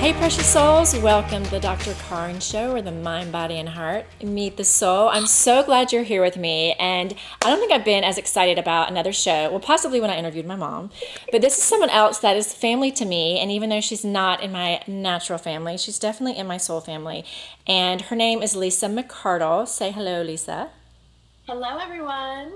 Hey precious souls, welcome to the Dr. Karin Show, where the mind, body, and heart meet the soul. I'm so glad you're here with me, and I don't think I've been as excited about another show, well possibly when I interviewed my mom, but this is someone else that is family to me, and even though she's not in my natural family, she's definitely in my soul family, and her name is Lisa McCardle. Say hello, Lisa. Hello, everyone.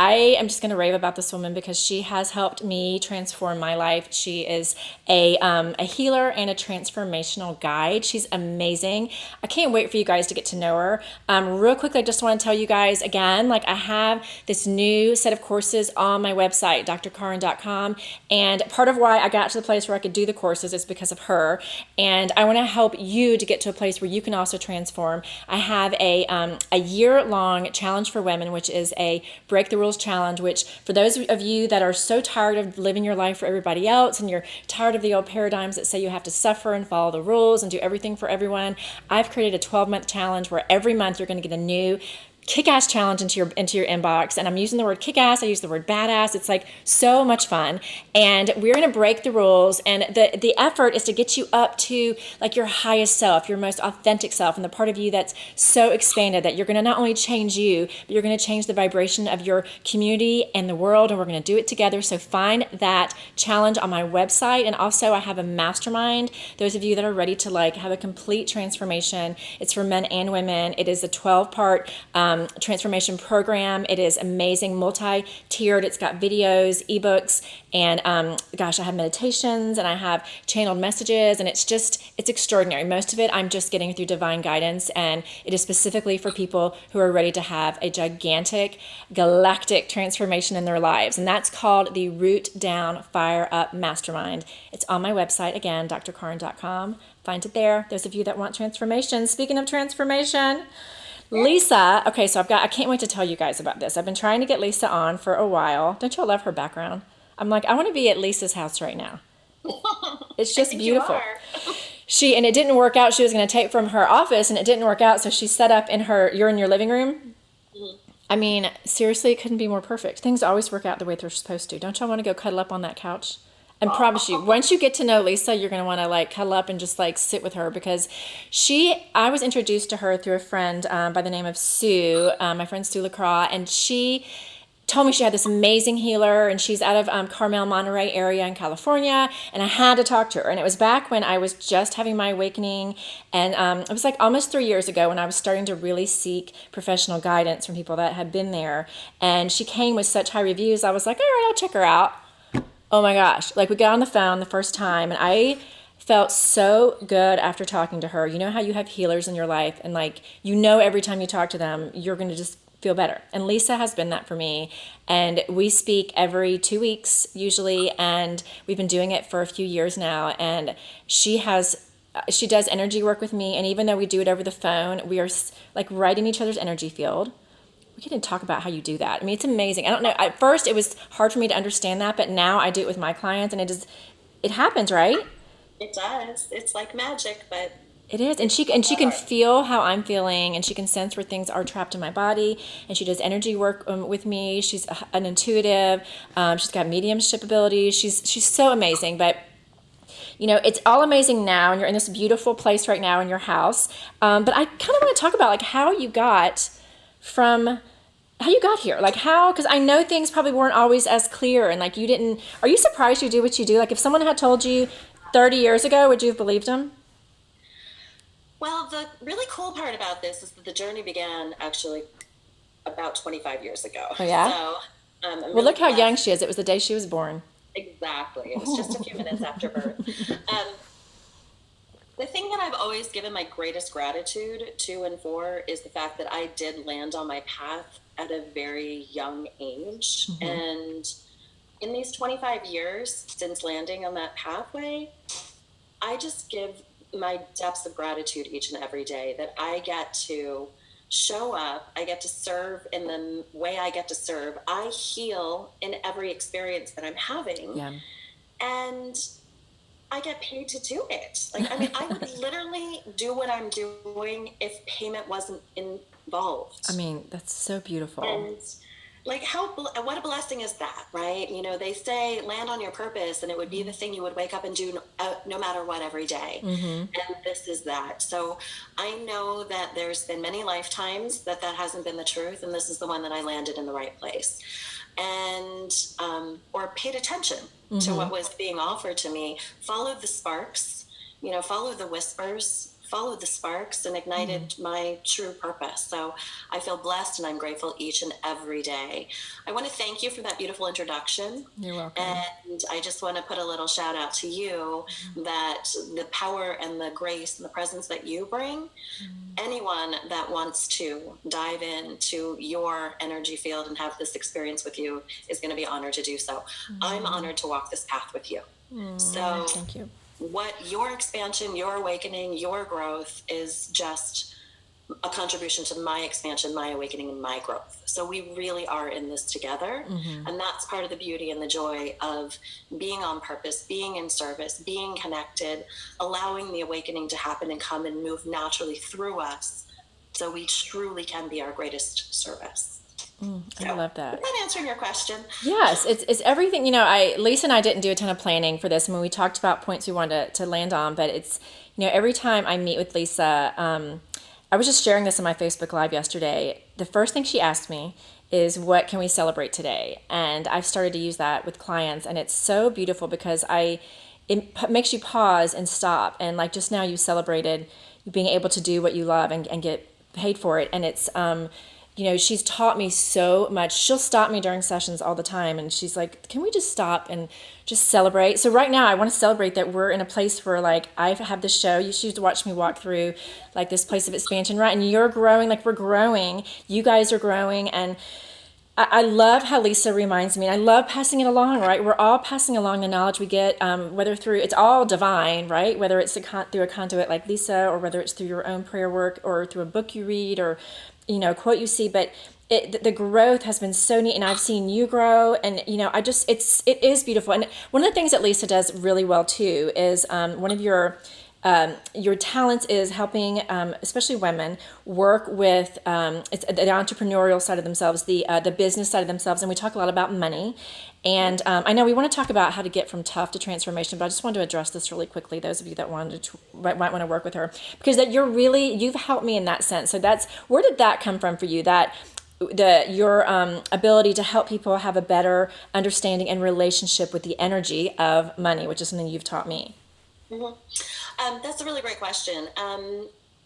I am just going to rave about this woman because she has helped me transform my life. She is a healer and a transformational guide. She's amazing. I can't wait for you guys to get to know her. Real quickly, I just want to tell you guys again, like I have this new set of courses on my website, drkarin.com. And part of why I got to the place where I could do the courses is because of her. And I want to help you to get to a place where you can also transform. I have a year-long challenge for women, which is a break the rules challenge, which for those of you that are so tired of living your life for everybody else and you're tired of the old paradigms that say you have to suffer and follow the rules and do everything for everyone, I've created a 12-month challenge where every month you're going to get a new kick-ass challenge into your inbox, and I'm using the word kick-ass, I use the word badass. It's like so much fun, and we're going to break the rules, and the effort is to get you up to like your highest self, your most authentic self, and the part of you that's so expanded that you're going to not only change you, but you're going to change the vibration of your community and the world, and we're going to do it together. So find that challenge on my website, and also I have a mastermind. Those of you that are ready to like have a complete transformation, it's for men and women. It is a 12-part transformation program. It is amazing, multi-tiered. It's got videos, ebooks, and I have meditations and I have channeled messages, and it's extraordinary. Most of it I'm just getting through divine guidance, and it is specifically for people who are ready to have a gigantic galactic transformation in their lives, and that's called the Root Down Fire Up Mastermind. It's on my website, again, drkarin.com. Find it there. Those of you that want transformation. Speaking of transformation, Lisa, okay, so I can't wait to tell you guys about this. I've been trying to get Lisa on for a while. Don't y'all love her background? I'm like, I want to be at Lisa's house right now. It's I just think you beautiful. are. And it didn't work out. She was going to take from her office, and it didn't work out, so she set up you're in your living room. I mean, seriously, it couldn't be more perfect. Things always work out the way they're supposed to. Don't y'all want to go cuddle up on that couch? I promise you, once you get to know Lisa, you're going to want to like cuddle up and just like sit with her, because I was introduced to her through a friend by the name of Sue, my friend Sue LaCroix, and she told me she had this amazing healer, and she's out of Carmel, Monterey area in California, and I had to talk to her. And it was back when I was just having my awakening, and it was like almost 3 years ago when I was starting to really seek professional guidance from people that had been there. And she came with such high reviews. I was like, all right, I'll check her out. Oh my gosh, like we got on the phone the first time, and I felt so good after talking to her. You know how you have healers in your life, and like, you know, every time you talk to them, you're going to just feel better. And Lisa has been that for me. And we speak every 2 weeks usually, and we've been doing it for a few years now. And she does energy work with me, and even though we do it over the phone, we are like right in each other's energy field. We can talk about how you do that. I mean, it's amazing. I don't know. At first, it was hard for me to understand that, but now I do it with my clients, and it happens, right? It does. It's like magic, but It is, and it's she can better. feel how I'm feeling, and she can sense where things are trapped in my body. And she does energy work with me. She's an intuitive. She's got mediumship abilities. She's so amazing. But you know, it's all amazing now, and you're in this beautiful place right now in your house. But I kind of want to talk about like how you got here, like how, because I know things probably weren't always as clear, and like you didn't. Are you surprised you do what you do? Like if someone had told you 30 years ago, would you have believed them? Well, the really cool part about this is that the journey began actually about 25 years ago. Oh yeah. So I'm Well, really look how young blessed. she is. It was the day she was born. Exactly. It was just a few minutes after birth. Um, the thing that I've always given my greatest gratitude to and for is the fact that I did land on my path at a very young age. And in these 25 years since landing on that pathway, I just give my depths of gratitude each and every day that I get to show up, I get to serve in the way I get to serve. I heal in every experience that I'm having. Yeah. And I get paid to do it. Like, I mean, I would literally do what I'm doing if payment wasn't involved. I mean, that's so beautiful. And like what a blessing is that, right? You know, they say land on your purpose and it would be the thing you would wake up and do no matter what every day. And this is that. So I know that there's been many lifetimes that hasn't been the truth, and this is the one that I landed in the right place, and or paid attention to what was being offered to me, followed the sparks, you know, followed the whispers, followed the sparks, and ignited my true purpose. So I feel blessed and I'm grateful each and every day. I want to thank you for that beautiful introduction. You're welcome. And I just want to put a little shout out to you that the power and the grace and the presence that you bring, anyone that wants to dive into your energy field and have this experience with you is going to be honored to do so. I'm honored to walk this path with you. So thank you. What your expansion, your awakening, your growth is just a contribution to my expansion, my awakening, and my growth. So we really are in this together. And that's part of the beauty and the joy of being on purpose, being in service, being connected, allowing the awakening to happen and come and move naturally through us so we truly can be our greatest service. I love that. Is that answering your question? Yes, it's everything. You know, Lisa and I didn't do a ton of planning for this. I mean, we talked about points we wanted to land on, but it's, you know, every time I meet with Lisa, I was just sharing this on my Facebook Live yesterday. The first thing she asked me is, what can we celebrate today? And I've started to use that with clients, and it's so beautiful because it makes you pause and stop. And like just now, you celebrated being able to do what you love and get paid for it. And it's, you know, she's taught me so much. She'll stop me during sessions all the time, and she's like, can we just stop and just celebrate? So right now I want to celebrate that we're in a place where, like, I have this show. You choose to watch me walk through, like, this place of expansion, right? And you're growing, like, we're growing. You guys are growing, and I love how Lisa reminds me, and I love passing it along, right? We're all passing along the knowledge we get, whether through, it's all divine, right? Whether it's through a conduit like Lisa, or whether it's through your own prayer work, or through a book you read, or, you know, quote you see, but the growth has been so neat, and I've seen you grow, and, you know, it is beautiful. And one of the things that Lisa does really well too is one of your talents is helping, especially women, work with it's the entrepreneurial side of themselves, the business side of themselves, and we talk a lot about money. And I know we want to talk about how to get from tough to transformation, but I just wanted to address this really quickly. Those of you that might want to work with her, because you've helped me in that sense. So where did that come from for you? Your ability to help people have a better understanding and relationship with the energy of money, which is something you've taught me. That's a really great question.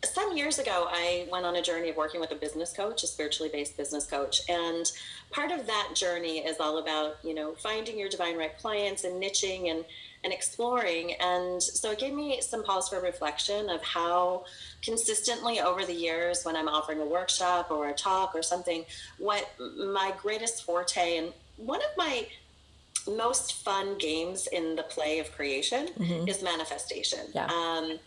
Some years ago, I went on a journey of working with a business coach, a spiritually based business coach. And part of that journey is all about, you know, finding your divine right clients and niching and exploring. And so it gave me some pause for reflection of how consistently over the years, when I'm offering a workshop or a talk or something, what my greatest forte and one of my most fun games in the play of creation is manifestation. Yeah.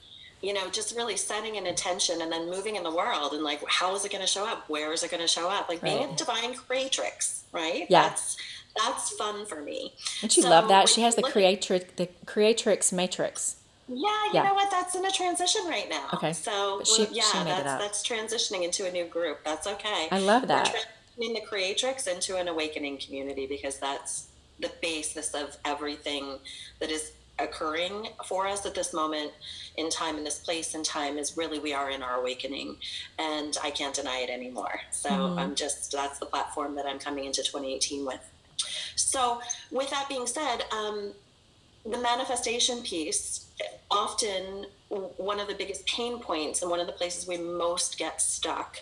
You know, just really setting an intention and then moving in the world, and like, how is it going to show up? Where is it going to show up? Like being a divine creatrix, right? Yeah. That's fun for me. Don't you love that? She has the creatrix matrix. Yeah, you know what? That's in a transition right now. Okay. So that's transitioning into a new group. That's okay. I love that. We're transitioning the creatrix into an awakening community, because that's the basis of everything that is occurring for us at this moment in time, in this place in time, is really, we are in our awakening, and I can't deny it anymore. So that's the platform that I'm coming into 2018 with. So with that being said, the manifestation piece, often one of the biggest pain points and one of the places we most get stuck,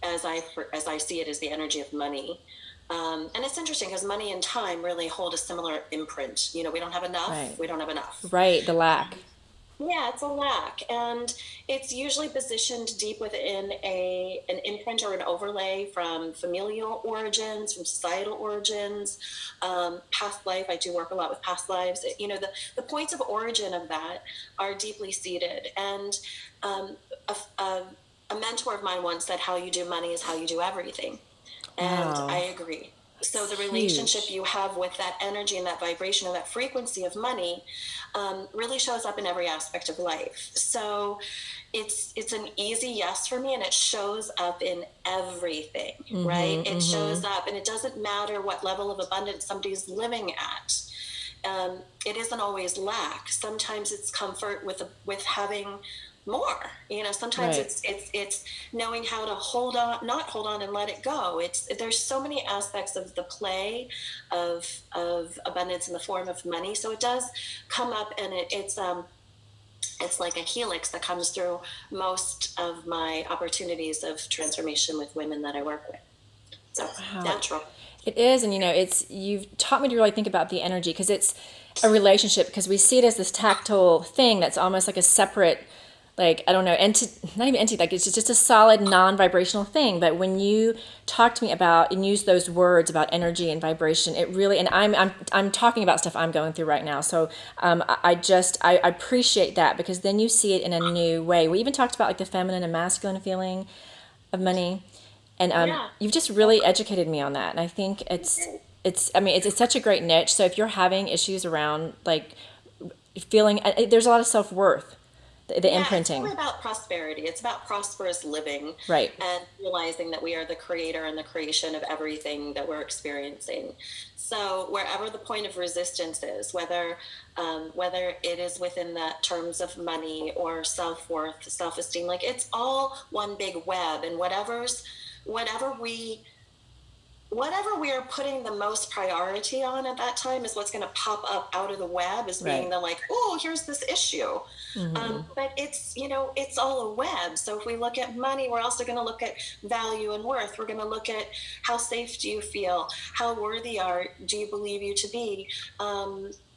as I see it, is the energy of money. And it's interesting because money and time really hold a similar imprint. You know, we don't have enough. Right. We don't have enough. Right. The lack. Yeah, it's a lack. And it's usually positioned deep within an imprint or an overlay from familial origins, from societal origins, past life. I do work a lot with past lives. You know, the points of origin of that are deeply seated. And a mentor of mine once said, how you do money is how you do everything. And I agree. So the relationship you have with that energy and that vibration and that frequency of money really shows up in every aspect of life. So it's an easy yes for me, and it shows up in everything, right? It shows up, and it doesn't matter what level of abundance somebody's living at. It isn't always lack. Sometimes it's comfort with having more. Sometimes Right. it's knowing how to hold on, not hold on, and let it go. There's so many aspects of the play of abundance in the form of money. So it does come up, and it's like a helix that comes through most of my opportunities of transformation with women that I work with. So Wow. natural. It is, and you've taught me to really think about the energy, because it's a relationship, because we see it as this tactile thing that's almost like a separate, like, I don't know, not even entity, like it's just a solid non-vibrational thing. But when you talk to me about and use those words about energy and vibration, it really, and I'm talking about stuff I'm going through right now. So I appreciate that, because then you see it in a new way. We even talked about like the feminine and masculine feeling of money. And Yeah. you've just really educated me on that. And I think it's such a great niche. So if you're having issues around like feeling, there's a lot of self-worth, the Yeah, it's imprinting. really about prosperity. It's about prosperous living Right. and realizing that we are the creator and the creation of everything that we're experiencing. So wherever the point of resistance is, whether it is within the terms of money or self-worth, self-esteem, like it's all one big web, and whatever we whatever we are putting the most priority on at that time is what's going to pop up out of the web as being Right. the like, oh, here's this issue. But it's all a web. So if we look at money, we're also going to look at value and worth. We're going to look at how safe do you feel? How worthy do you believe you to be?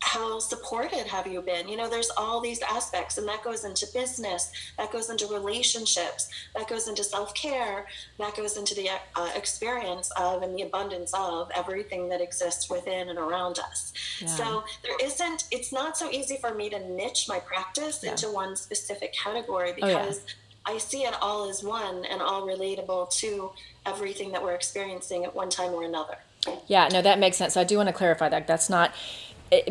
How supported have you been? There's all these aspects, and that goes into business, that goes into relationships, that goes into self-care, that goes into the experience of and the abundance of everything that exists within and around us. Yeah. So it's not so easy for me to niche my practice into one specific category, because I see it all as one and all relatable to everything that we're experiencing at one time or another. Yeah, no, that makes sense. So I do want to clarify that that's not,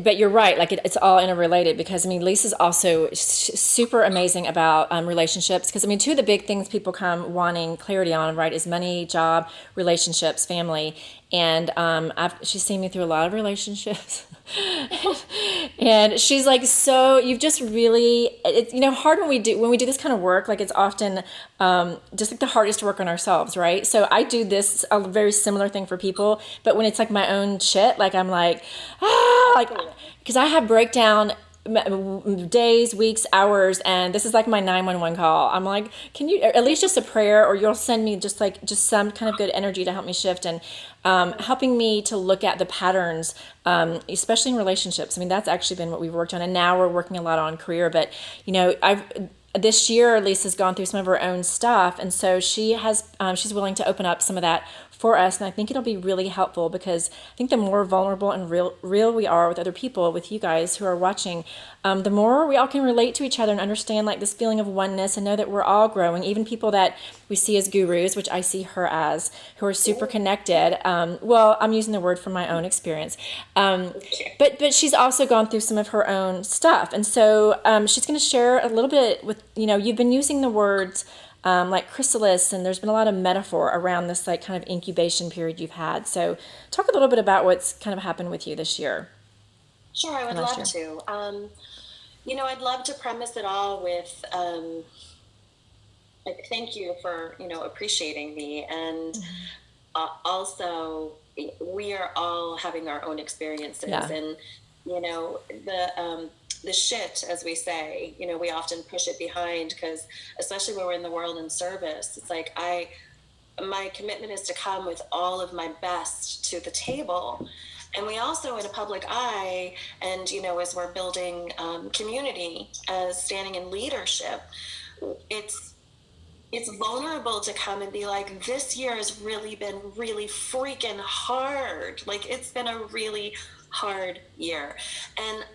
but you're right. Like it's all interrelated, because Lisa's also super amazing about relationships. Because two of the big things people come wanting clarity on, right, is money, job, relationships, family. And she's seen me through a lot of relationships. And she's like, so you've just really, it's hard when we do this kind of work. Like it's often just like the hardest work on ourselves, right? So I do this a very similar thing for people, but when it's like my own shit, like I'm like, like, because I have breakdown days, weeks, hours, and this is like my 911 call. I'm like, can you at least just a prayer, or you'll send me just some kind of good energy to help me shift, and helping me to look at the patterns, especially in relationships. That's actually been what we've worked on, and now we're working a lot on career. But this year Lisa's gone through some of her own stuff, and so she's willing to open up some of that for us, and I think it'll be really helpful, because I think the more vulnerable and real we are with other people, with you guys who are watching, the more we all can relate to each other and understand like this feeling of oneness, and know that we're all growing. Even people that we see as gurus, which I see her as, who are super connected. Well, I'm using the word from my own experience, but she's also gone through some of her own stuff, and so she's going to share a little bit with you've been using the words like chrysalis, and there's been a lot of metaphor around this like kind of incubation period you've had. So talk a little bit about what's kind of happened with you this year. Sure, I would love to. I'd love to premise it all with like, thank you for appreciating me, and also we are all having our own experiences, and the shit, as we say, we often push it behind, because especially when we're in the world in service, it's like my commitment is to come with all of my best to the table. And we also, in a public eye, and as we're building community, as standing in leadership, it's vulnerable to come and be like, this year has really been really freaking hard. Like, it's been a really hard year. And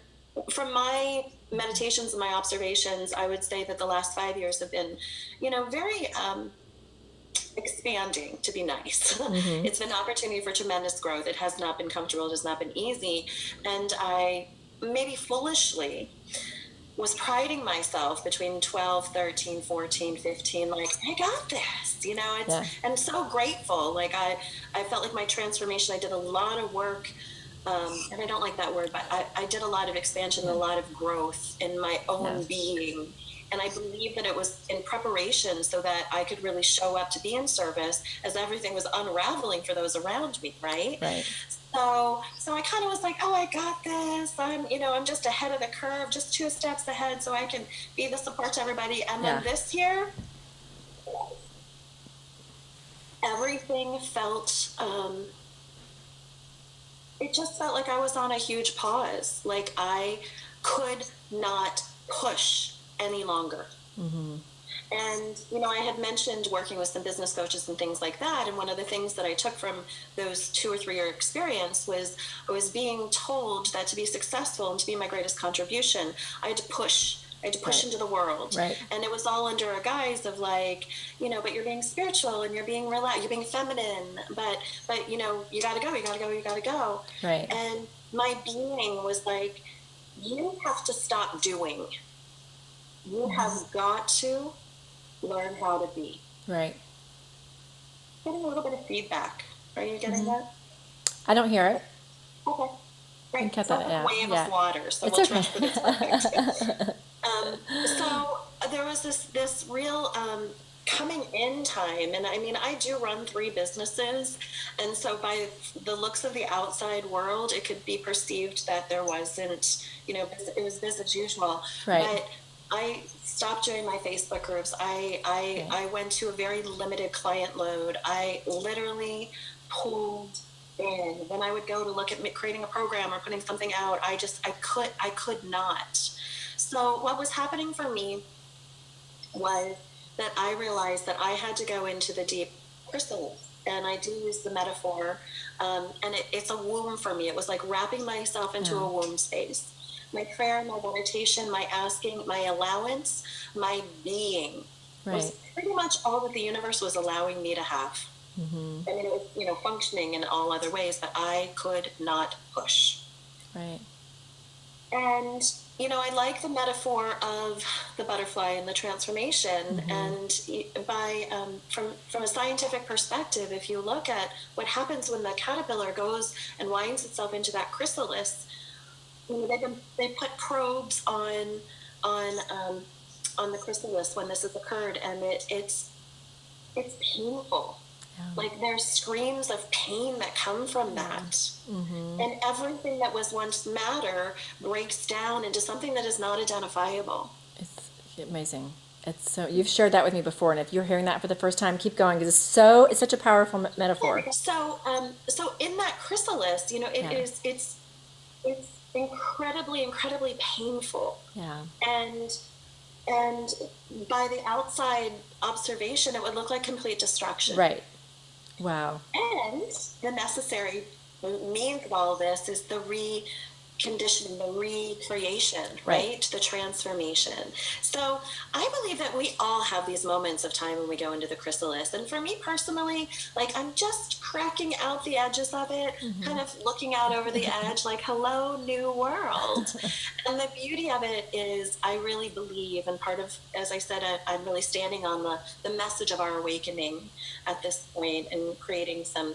from my meditations and my observations, I would say that the last 5 years have been, very expanding, to be nice. It's been an opportunity for tremendous growth. It has not been comfortable. It has not been easy. And I maybe foolishly was priding myself between 12, 13, 14, 15, like, I got this, you know, it's, Yeah. and so grateful. Like I felt like my transformation, I did a lot of work. And I don't like that word, but I did a lot of expansion, and a lot of growth in my own being. And I believe that it was in preparation so that I could really show up to be in service as everything was unraveling for those around me, right? Right. So I kind of was like, oh, I got this. I'm just ahead of the curve, just 2 steps ahead, so I can be the support to everybody. And then this year, everything felt, it just felt like I was on a huge pause. Like I could not push any longer. And, I had mentioned working with some business coaches and things like that. And one of the things that I took from those 2 or 3 year experience was I was being told that to be successful and to be my greatest contribution, I had to push. I had to push into the world. Right. And it was all under a guise of like, but you're being spiritual and you're being relaxed, you're being feminine, but you gotta go, you gotta go, you gotta go. Right. And my being was like, you have to stop doing. You have got to learn how to be. Right. Getting a little bit of feedback. Are you getting that? I don't hear it. Okay. Great. Cut It's that, like a wave of water, so It's we'll okay. trust that it's perfect. So there was this real coming in time, and I mean, I do run 3 businesses, and so by the looks of the outside world, it could be perceived that there wasn't, it was business as usual. Right. But I stopped doing my Facebook groups. I went to a very limited client load. I literally pulled in. When I would go to look at creating a program or putting something out, I could not. So what was happening for me was that I realized that I had to go into the deep chrysalis. And I do use the metaphor, and it's a womb for me. It was like wrapping myself into a womb space. My prayer, my meditation, my asking, my allowance, my being was pretty much all that the universe was allowing me to have. I mean, it was, functioning in all other ways, but I could not push. Right. And, I like the metaphor of the butterfly and the transformation. And from a scientific perspective, if you look at what happens when the caterpillar goes and winds itself into that chrysalis, they put probes on the chrysalis when this has occurred, and it's painful. Like there's screams of pain that come from that. And everything that was once matter breaks down into something that is not identifiable. It's amazing. It's so, you've shared that with me before, and if you're hearing that for the first time, keep going, because it's such a powerful metaphor. So in that chrysalis, it's incredibly, incredibly painful. Yeah. And by the outside observation, it would look like complete destruction. Right. Wow. And the necessary means of all this is the reconditioning, the recreation, right? The transformation. So I believe that we all have these moments of time when we go into the chrysalis. And for me personally, like I'm just cracking out the edges of it, kind of looking out over the edge, like, hello, new world. And the beauty of it is I really believe, and part of, as I said, I'm really standing on the message of our awakening at this point and creating some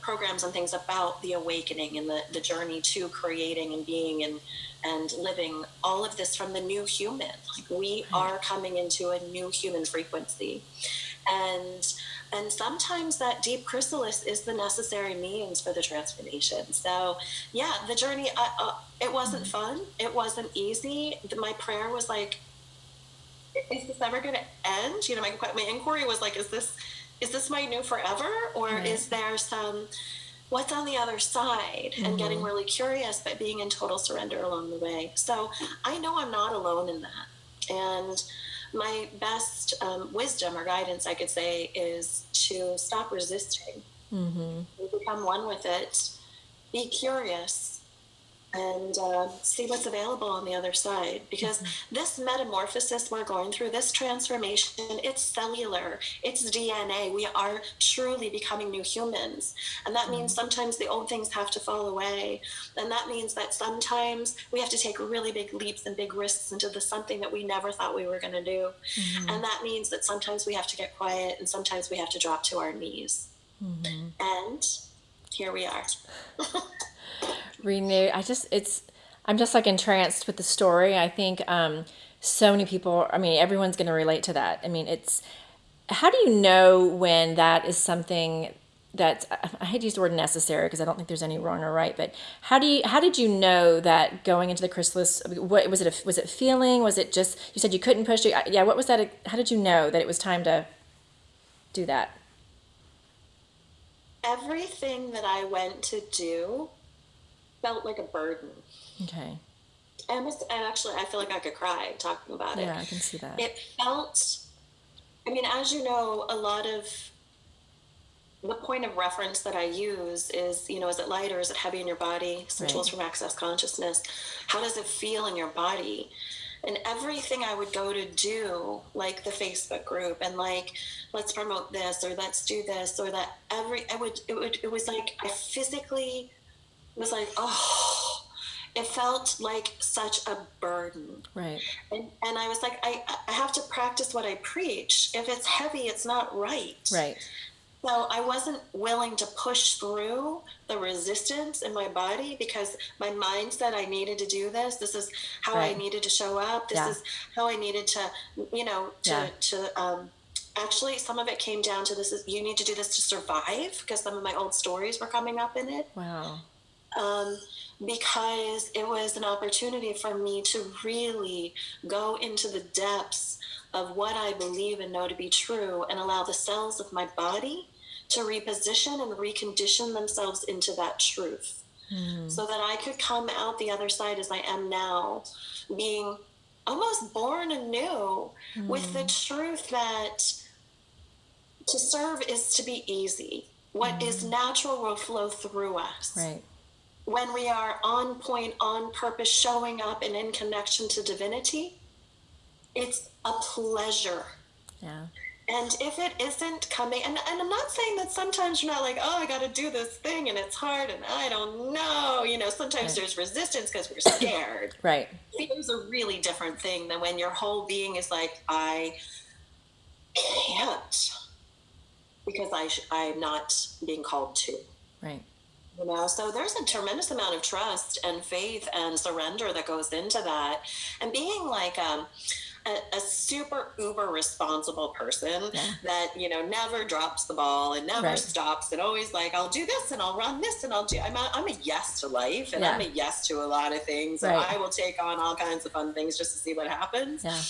programs and things about the awakening and the journey to creating and being and living all of this from the new human. Like we are coming into a new human frequency. And sometimes that deep chrysalis is the necessary means for the transformation. So yeah, the journey, it wasn't fun. It wasn't easy. My prayer was like, is this ever going to end? My inquiry was like, is this my new forever? Or is there some, what's on the other side? And getting really curious, but being in total surrender along the way. So I know I'm not alone in that. And my best wisdom or guidance, I could say, is to stop resisting. Become one with it. Be curious. and see what's available on the other side. Because this metamorphosis we're going through, this transformation, it's cellular, it's DNA. We are truly becoming new humans. And that means sometimes the old things have to fall away. And that means that sometimes we have to take really big leaps and big risks into something that we never thought we were going to do. And that means that sometimes we have to get quiet and sometimes we have to drop to our knees. And here we are. Renew. I'm just like entranced with the story. I think so many people, I mean, everyone's going to relate to that. I mean, how do you know when that is something that, I hate to use the word necessary because I don't think there's any wrong or right, but how did you know that going into the chrysalis, what was it? Was it feeling? Was it just, you said you couldn't push it? Yeah. What was that? How did you know that it was time to do that? Everything that I went to do felt like a burden. Okay. And actually, I feel like I could cry talking about it. Yeah, I can see that. It felt, I mean, as you know, a lot of the point of reference that I use is, is it light or is it heavy in your body? Some tools from Access Consciousness. How does it feel in your body? And everything I would go to do, like the Facebook group and like, let's promote this or let's do this or that, it was like, I physically was like, oh, it felt like such a burden. Right. And I was like, I have to practice what I preach. If it's heavy, it's not right. Right. So I wasn't willing to push through the resistance in my body because my mind said I needed to do this. This is how I needed to show up. This is how I needed to, actually, some of it came down to you need to do this to survive because some of my old stories were coming up in it. Wow. Because it was an opportunity for me to really go into the depths of what I believe and know to be true and allow the cells of my body to reposition and recondition themselves into that truth so that I could come out the other side as I am now, being almost born anew with the truth that to serve is to be easy. What is natural will flow through us. Right. When we are on point, on purpose, showing up and in connection to divinity, it's a pleasure. Yeah. And if it isn't coming, and I'm not saying that sometimes you're not like, oh, I got to do this thing and it's hard and I don't know. Sometimes there's resistance because we're scared. Right. Fear is a really different thing than when your whole being is like, I can't because I'm not being called to. Right. So there's a tremendous amount of trust and faith and surrender that goes into that. And being like a super uber responsible person that, never drops the ball and never stops and always like, I'll do this and I'll run this and I'm a yes to life and I'm a yes to a lot of things. And I will take on all kinds of fun things just to see what happens. Yeah.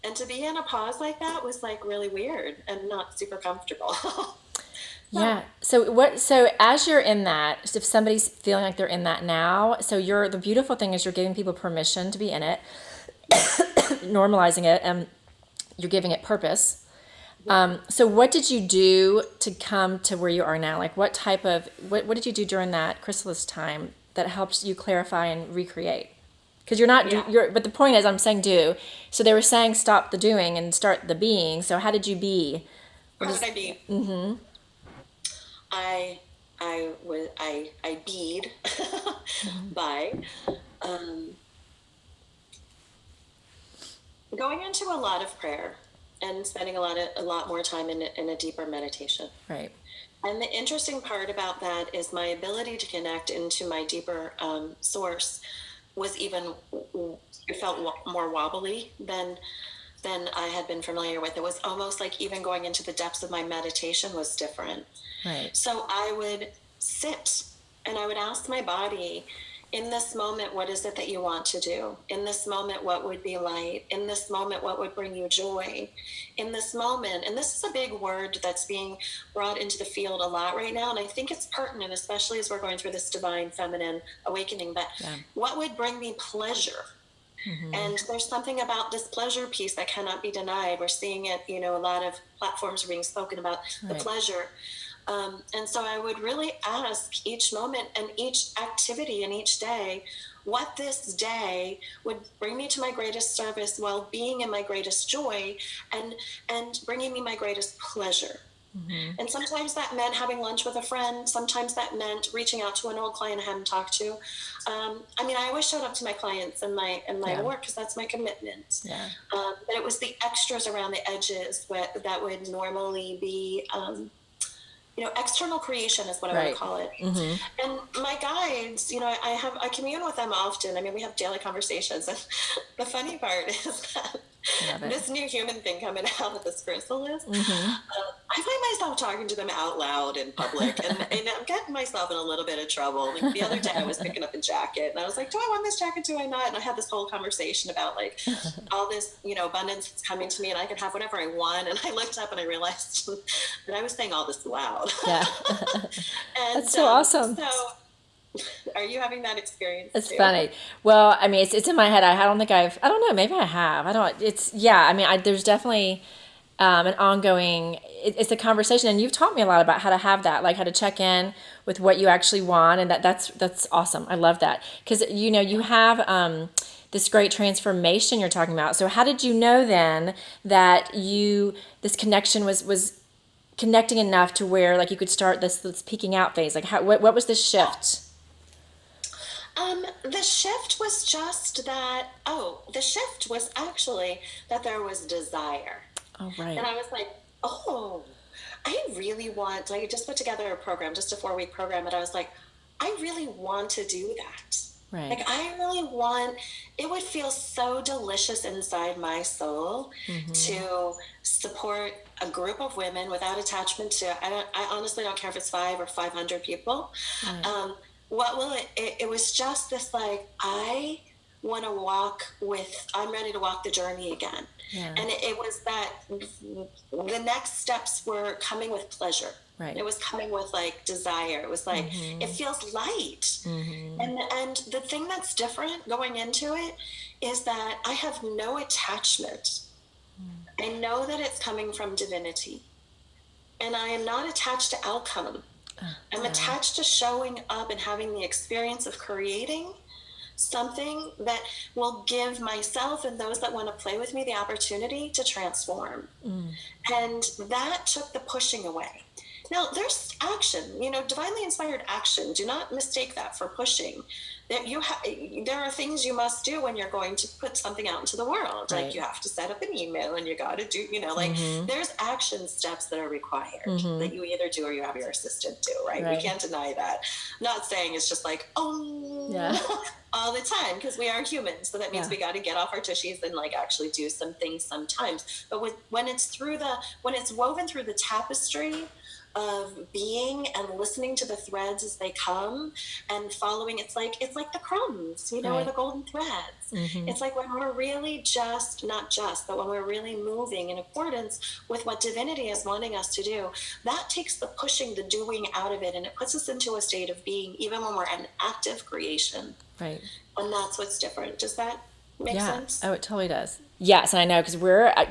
And to be in a pause like that was like really weird and not super comfortable. Yeah. So as you're in that, if somebody's feeling like they're in that now, so the beautiful thing is you're giving people permission to be in it, normalizing it, and you're giving it purpose. So what did you do to come to where you are now? Like what did you do during that chrysalis time that helps you clarify and recreate? Because but the point is I'm saying do. So they were saying stop the doing and start the being. So how did you be? How did I be? Mm-hmm. I bead by going into a lot of prayer and spending a lot more time in a deeper meditation. Right. And the interesting part about that is my ability to connect into my deeper source was it felt more wobbly than I had been familiar with. It was almost like even going into the depths of my meditation was different. Right. So I would sit and I would ask my body, in this moment, what is it that you want to do? In this moment, what would be light? In this moment, what would bring you joy? In this moment, and this is a big word that's being brought into the field a lot right now, and I think it's pertinent, especially as we're going through this divine feminine awakening, but what would bring me pleasure? Mm-hmm. And there's something about this pleasure piece that cannot be denied. We're seeing it, a lot of platforms are being spoken about the pleasure. And so I would really ask each moment and each activity and each day, what this day would bring me to my greatest service while being in my greatest joy, and bringing me my greatest pleasure. And sometimes that meant having lunch with a friend. Sometimes that meant reaching out to an old client I hadn't talked to. I mean, I always showed up to my clients and my work, because that's my commitment. Yeah. But it was the extras around the edges that would normally be, external creation is what I want to call it. And my guides, I commune with them often. I mean, we have daily conversations. And the funny part is that this new human thing coming out of this chrysalis, I find myself talking to them out loud in public, and I'm getting myself in a little bit of trouble. Like the other day I was picking up a jacket, and I was like, do I want this jacket? Do I not? And I had this whole conversation about like all this, abundance that's coming to me, and I can have whatever I want. And I looked up and I realized that I was saying all this loud. Yeah. And that's so awesome. So are you having that experience It's too? funny. Well, I mean, it's in my head. I don't think I don't know, maybe I have. I don't, I mean, there's definitely an ongoing, it's a conversation. And you've taught me a lot about how to have that, like how to check in with what you actually want. And that's awesome. I love that. Because, you have this great transformation you're talking about. So how did you know then that this connection was connecting enough to where like you could start this peaking out phase? Like what was the shift? The shift was just that, the shift was actually that there was desire. Oh, right. And I was like, I really want, I just put together a program, just a 4-week program. And I was like, I really want to do that. Right. Like, I really want, it would feel so delicious inside my soul to support a group of women without attachment to, I honestly don't care if it's 5 or 500 people. Right. What will it was just this, like, I'm ready to walk the journey again. Yeah. And it was that the next steps were coming with pleasure. Right. It was coming with like desire. It was like, it feels light. And the thing that's different going into it is that I have no attachment. I know that it's coming from divinity. And I am not attached to outcome. I'm attached to showing up and having the experience of creating something that will give myself and those that want to play with me the opportunity to transform. And that took the pushing away. Now, there's action, divinely inspired action. Do not mistake that for pushing. There are things you must do when you're going to put something out into the world. Right. Like you have to set up an email, and you got to do, there's action steps that are required that you either do or you have your assistant do, right? We can't deny that. I'm not saying it's just like, all the time, because we are humans. So that means we got to get off our tushies and like actually do some things sometimes. But when it's woven through the tapestry of being and listening to the threads as they come and following, it's like the crumbs, or the golden threads. It's like when we're really but when we're really moving in accordance with what divinity is wanting us to do, that takes the pushing, the doing out of it, and it puts us into a state of being, even when we're in active creation. Right. And that's what's different. Does that make sense? Oh, it totally does. Yes, and I know, because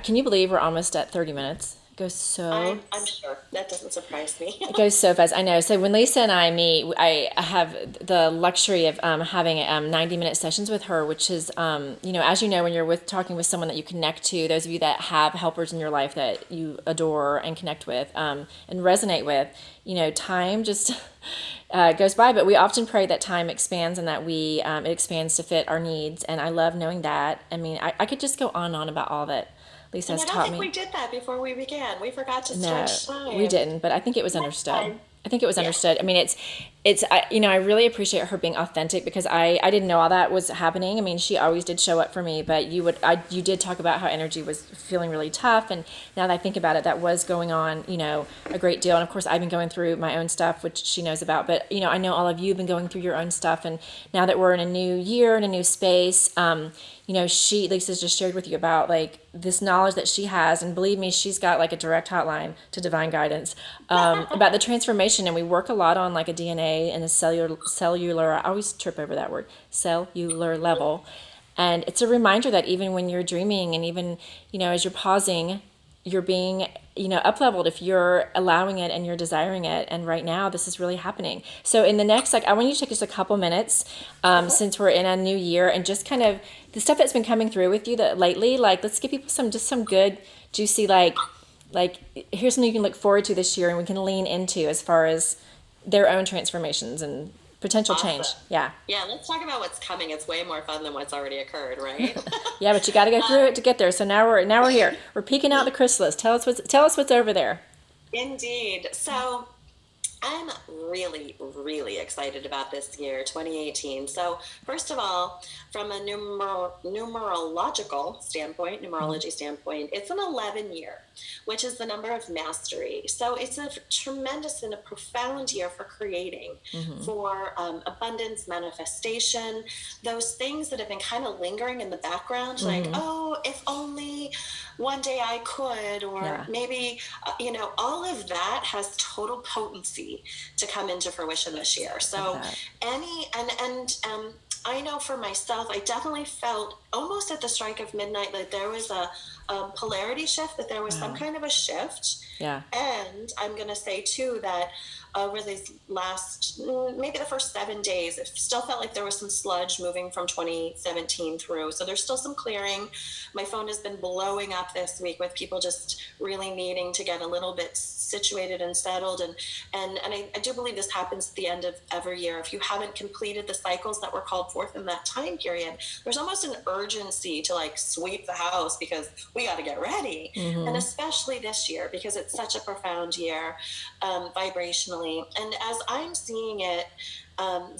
can you believe we're almost at 30 minutes? It goes so... I'm sure. That doesn't surprise me. It goes so fast. I know. So when Lisa and I meet, I have the luxury of having 90-minute sessions with her, which is, as you know, when you're talking with someone that you connect to, those of you that have helpers in your life that you adore and connect with and resonate with, time just goes by. But we often pray that time expands and that it expands to fit our needs. And I love knowing that. I mean, I could just go on and on about all that Lisa has taught me. I don't think we did that before we began. We forgot to stretch time. We didn't, but I think it was understood. I think it was understood. I mean, I really appreciate her being authentic, because I didn't know all that was happening. I mean, she always did show up for me, but you did talk about how energy was feeling really tough. And now that I think about it, that was going on, a great deal. And of course, I've been going through my own stuff, which she knows about, but I know all of you have been going through your own stuff. And now that we're in a new year, in a new space, Lisa's just shared with you about like this knowledge that she has, and believe me, she's got like a direct hotline to divine guidance about the transformation. And we work a lot on like a DNA and a cellular, I always trip over that word, cellular level. And it's a reminder that even when you're dreaming, and even, as you're pausing you're being, up leveled if you're allowing it and you're desiring it. And right now, this is really happening. So in the next, I want you to take just a couple minutes, since we're in a new year, and just kind of the stuff that's been coming through with you that lately, let's give people some good, juicy, here's something you can look forward to this year, and we can lean into as far as their own transformations and potential change. Awesome. Yeah. Yeah, let's talk about what's coming. It's way more fun than what's already occurred, right? Yeah, but you got to go through it to get there. So now we're here. We're peeking out the chrysalis. Tell us what's over there. Indeed. So I'm really, really excited about this year, 2018. So, first of all, from a numerology standpoint, it's an 11 year, which is the number of mastery. So, it's a tremendous and a profound year for creating, for abundance, manifestation, those things that have been kind of lingering in the background, like, oh, if only one day I could, or maybe, all of that has total potency to come into fruition this year. So I know for myself, I definitely felt almost at the strike of midnight that there was a polarity shift, that there was some kind of a shift. Yeah. And I'm going to say too that over these last, maybe the first 7 days, it still felt like there was some sludge moving from 2017 through. So there's still some clearing. My phone has been blowing up this week with people just really needing to get a little bit situated and settled. And I do believe this happens at the end of every year. If you haven't completed the cycles that were called forth in that time period, there's almost an urgency to sweep the house because we got to get ready. And especially this year, because it's such a profound year, vibrationally. And as I'm seeing it, but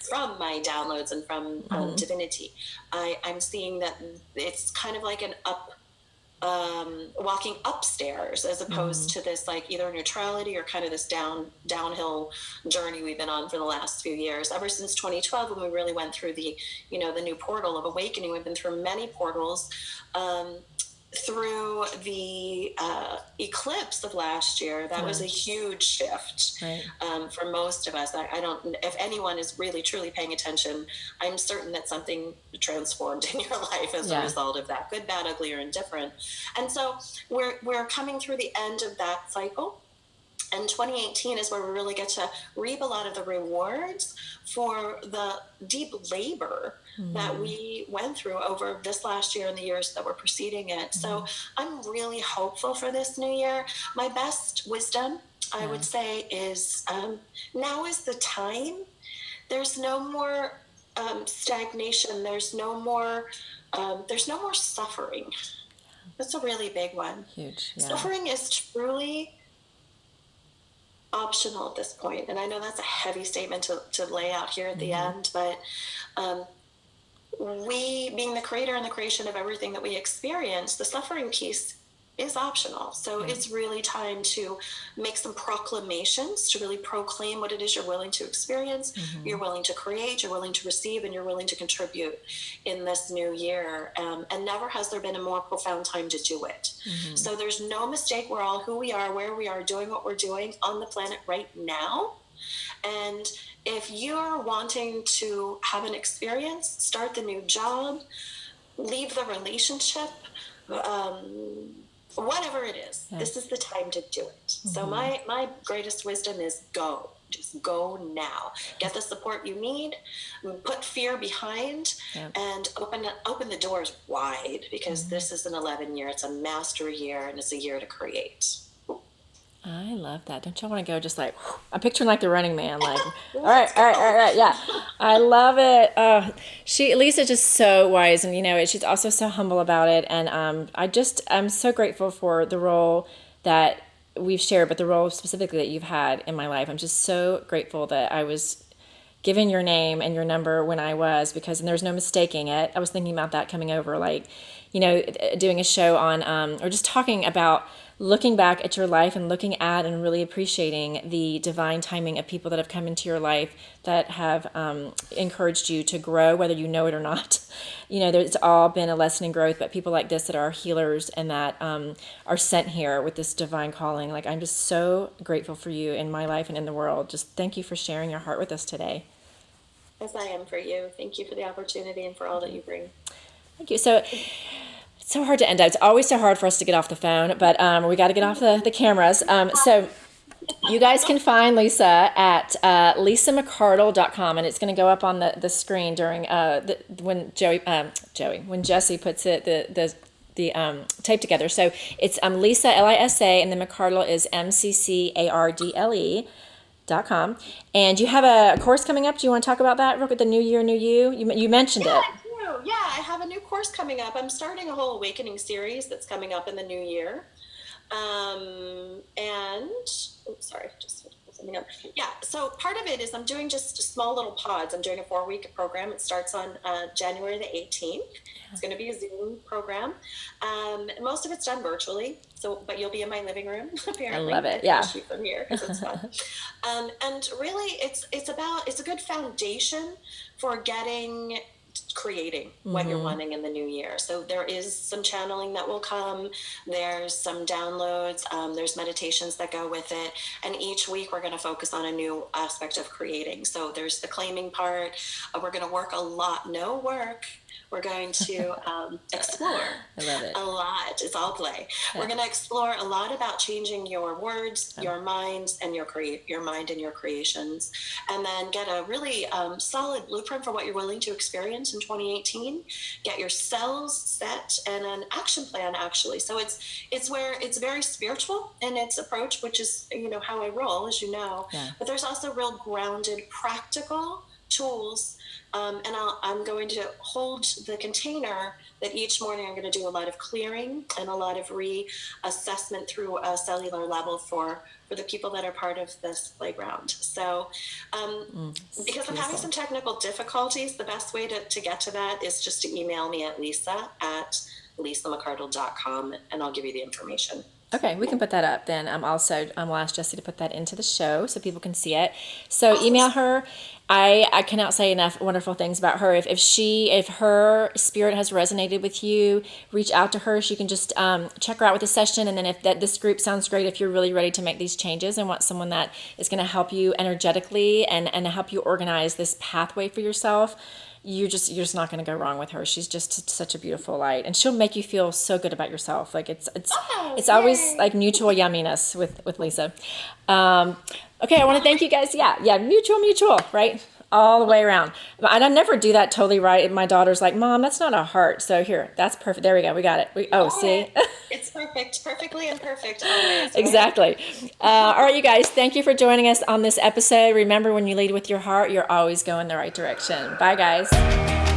from my downloads and from divinity, I'm seeing that it's kind of like an walking upstairs as opposed to this either neutrality or kind of this downhill journey we've been on for the last few years. Ever since 2012, when we really went through the new portal of awakening, we've been through many portals. Through the eclipse of last year, that was a huge shift for most of us. I don't, if anyone is really truly paying attention, I'm certain that something transformed in your life as a result of that, good, bad, ugly, or indifferent. And so we're coming through the end of that cycle. And 2018 is where we really get to reap a lot of the rewards for the deep labor that we went through over this last year and the years that were preceding it. So I'm really hopeful for this new year. My best wisdom, I would say, is now is the time. There's no more stagnation. There's no more suffering. That's a really big one. Huge. Yeah. Suffering is truly optional at this point. And I know that's a heavy statement to lay out here at the end, but we, being the creator and the creation of everything that we experience, the suffering piece is optional. So it's really time to make some proclamations, to really proclaim what it is you're willing to experience, you're willing to create, you're willing to receive, and you're willing to contribute in this new year. And never has there been a more profound time to do it. So there's no mistake. We're all who we are, where we are, doing what we're doing on the planet right now. And if you're wanting to have an experience, start the new job, leave the relationship, whatever it is, this is the time to do it. So my greatest wisdom is go. Just go now. Get the support you need, put fear behind, and open the doors wide, because this is an 11 year. It's a master year, and it's a year to create. I love that. Don't y'all want to go just I'm picturing the Running Man, all right, yeah. I love it. Lisa's just so wise, and she's also so humble about it, and I'm so grateful for the role that we've shared, but the role specifically that you've had in my life. I'm just so grateful that I was given your name and your number when I was, because there's no mistaking it. I was thinking about that coming over, doing a show on, or just talking about looking back at your life and looking at and really appreciating the divine timing of people that have come into your life that have encouraged you to grow, whether you know it or not. There's all been a lesson in growth, but people like this that are healers and that are sent here with this divine calling. I'm just so grateful for you in my life and in the world. Just thank you for sharing your heart with us today. As I am for you. Thank you for the opportunity and for all that you bring. Thank you. So so hard to end up. It's always so hard for us to get off the phone, but we got to get off the cameras. So you guys can find Lisa at lisamccardle.com, and it's going to go up on the screen during when when Jesse puts it the tape together. So it's Lisa, Lisa, and then McCardle is MCCARDLE.com. And you have a course coming up. Do you want to talk about that real quick? The New Year, New You? You mentioned it. I do. Yeah, I have a new course coming up. I'm starting a whole awakening series that's coming up in the new year. Sorry, just something up. Yeah, so part of it is I'm doing just small little pods. I'm doing a 4-week program. It starts on January the 18th. It's going to be a Zoom program. Most of it's done virtually. But you'll be in my living room. Apparently, I love it. Yeah, shoot from here because it's fun. And really, it's a good foundation for creating what you're wanting in the new year. So there is some channeling that will come. There's some downloads. There's meditations that go with it. And each week we're going to focus on a new aspect of creating. So there's the claiming part. We're going to work a lot. No work. We're going to explore I love it. a lot. It's all play. Yeah. We're going to explore a lot about changing your words, your minds, and your mind and your creations, and then get a really solid blueprint for what you're willing to experience in 2018. Get your cells set and an action plan, actually. So it's where it's very spiritual in its approach, which is how I roll, as you know. Yeah. But there's also real grounded, practical tools. And I'm going to hold the container that each morning I'm going to do a lot of clearing and a lot of reassessment through a cellular level for the people that are part of this playground. So because I'm having some technical difficulties, the best way to get to that is just to email me at lisa@lisamccardle.com, and I'll give you the information. Okay, we can put that up then. We'll ask Jessie to put that into the show so people can see it. So email her. I cannot say enough wonderful things about her. If her spirit has resonated with you, reach out to her. She can just check her out with a session. And then if this group sounds great, if you're really ready to make these changes and want someone that is going to help you energetically and help you organize this pathway for yourself, you're just not going to go wrong with her. She's just such a beautiful light, and she'll make you feel so good about yourself. Like it's always like mutual yumminess with Lisa. Okay, I want to thank you guys. Yeah, mutual, right? All the way around. And I never do that totally right. My daughter's like, Mom, that's not a heart. So here, that's perfect. There we go. We got it. See? It's perfect. Perfectly imperfect always. Right? Exactly. All right, you guys, thank you for joining us on this episode. Remember, when you lead with your heart, you're always going the right direction. Bye, guys.